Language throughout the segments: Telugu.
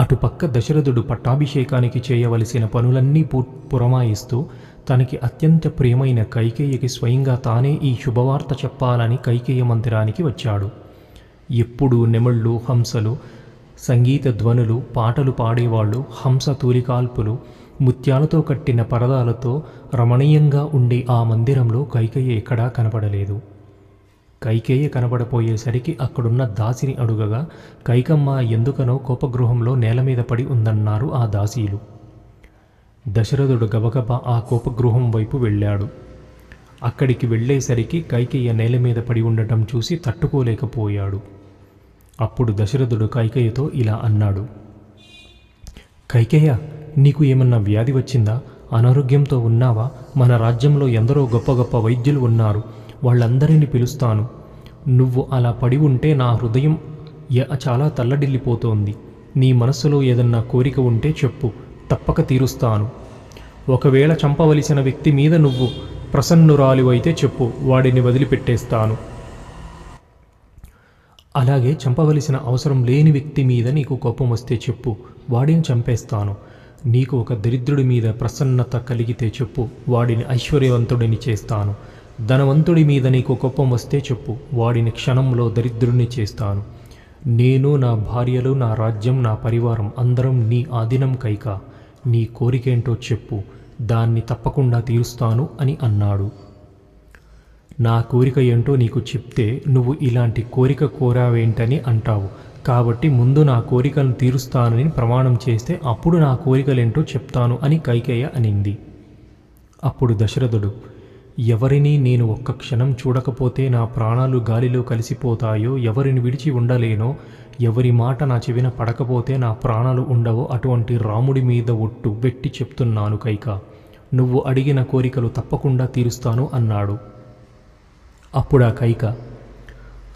అటుపక్క దశరథుడు పట్టాభిషేకానికి చేయవలసిన పనులన్నీ పురమాయిస్తూ తనకి అత్యంత ప్రియమైన కైకేయికి స్వయంగా తానే ఈ శుభవార్త చెప్పాలని కైకేయ మందిరానికి వచ్చాడు. ఎప్పుడూ నెమళ్ళు, హంసలు, సంగీత ధ్వనులు, పాటలు పాడేవాళ్ళు, హంస తూలికాల్పులు, ముత్యాలతో కట్టిన పరదాలతో రమణీయంగా ఉండే ఆ మందిరంలో కైకేయ ఎక్కడా కనపడలేదు. కైకేయ కనబడపోయేసరికి అక్కడున్న దాసిని అడుగగా కైకమ్మ ఎందుకనో కోపగృహంలో నేలమీద పడి ఉందన్నారు ఆ దాసీలు. దశరథుడు గబగబా ఆ కోపగృహం వైపు వెళ్ళాడు. అక్కడికి వెళ్ళేసరికి కైకేయ నేల మీద పడి ఉండటం చూసి తట్టుకోలేకపోయాడు. అప్పుడు దశరథుడు కైకేయతో ఇలా అన్నాడు: కైకేయ, నీకు ఏమన్నా వ్యాధి వచ్చిందా? అనారోగ్యంతో ఉన్నావా? మన రాజ్యంలో ఎందరో గొప్ప గొప్ప వైద్యులు ఉన్నారు, వాళ్ళందరినీ పిలుస్తాను. నువ్వు అలా పడి ఉంటే నా హృదయం చాలా తల్లడిల్లిపోతోంది. నీ మనస్సులో ఏదన్నా కోరిక ఉంటే చెప్పు, తప్పక తీరుస్తాను. ఒకవేళ చంపవలసిన వ్యక్తి మీద నువ్వు ప్రసన్నురాలివైతే చెప్పు, వాడిని వదిలిపెట్టేస్తాను. అలాగే చంపవలసిన అవసరం లేని వ్యక్తి మీద నీకు కోపం వస్తే చెప్పు, వాడిని చంపేస్తాను. నీకు ఒక దరిద్రుడి మీద ప్రసన్నత కలిగితే చెప్పు, వాడిని ఐశ్వర్యవంతుడిని చేస్తాను. ధనవంతుడి మీద నీకు కోపం వస్తే చెప్పు, వాడిని క్షణంలో దరిద్రుడిని చేస్తాను. నేను, నా భార్యలు, నా రాజ్యం, నా పరివారం అందరం నీ ఆధీనం కైక. నీ కోరికేంటో చెప్పు, దాన్ని తప్పకుండా తీరుస్తాను అని అన్నాడు. నా కోరిక ఏంటో నీకు చెప్తే నువ్వు ఇలాంటి కోరిక కోరావేంటని అంటావు. కాబట్టి ముందు నా కోరికలను తీరుస్తానని ప్రమాణం చేస్తే అప్పుడు నా కోరికలేంటో చెప్తాను అని కైకేయ అనింది. అప్పుడు దశరథుడు, ఎవరిని నేను ఒక్క క్షణం చూడకపోతే నా ప్రాణాలు గాలిలో కలిసిపోతాయో, ఎవరిని విడిచి ఉండలేనో, ఎవరి మాట నా చెవిన పడకపోతే నా ప్రాణాలు ఉండవో అటువంటి రాముడి మీద ఒట్టు పెట్టి చెప్తున్నాను కైక, నువ్వు అడిగిన కోరికలు తప్పకుండా తీరుస్తాను అన్నాడు. అప్పుడా కైక,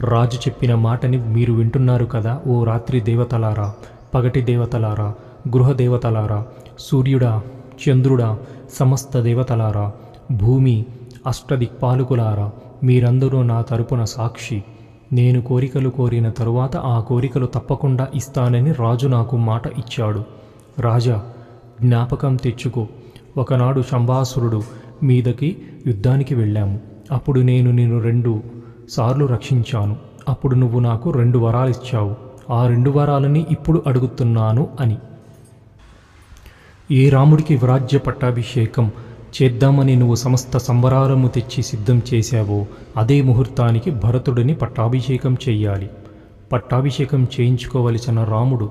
రాజు చెప్పిన మాటని మీరు వింటున్నారు కదా ఓ రాత్రి దేవతలారా, పగటి దేవతలారా, గృహదేవతలారా, సూర్యుడా, చంద్రుడా, సమస్త దేవతలారా, భూమి, అష్టదిక్పాలకులారా, మీరందరూ నా తరపున సాక్షి. నేను కోరికలు కోరిన తరువాత ఆ కోరికలు తప్పకుండా ఇస్తానని రాజు నాకు మాట ఇచ్చాడు. రాజా, జ్ఞాపకం తెచ్చుకో, ఒకనాడు శంభాసురుడు మీదకి యుద్ధానికి వెళ్ళాము. అప్పుడు నేను నిన్ను 2 సార్లు రక్షించాను. అప్పుడు నువ్వు నాకు 2 వరాలిచ్చావు. ఆ 2 వరాలని ఇప్పుడు అడుగుతున్నాను అని. ఏ రాముడికి విరాజ్య పట్టాభిషేకం చేద్దామని నువ్వు సమస్త సంబరాలము తెచ్చి సిద్ధం చేశావో అదే ముహూర్తానికి భరతుడిని పట్టాభిషేకం చెయ్యాలి. పట్టాభిషేకం చేయించుకోవలసిన రాముడు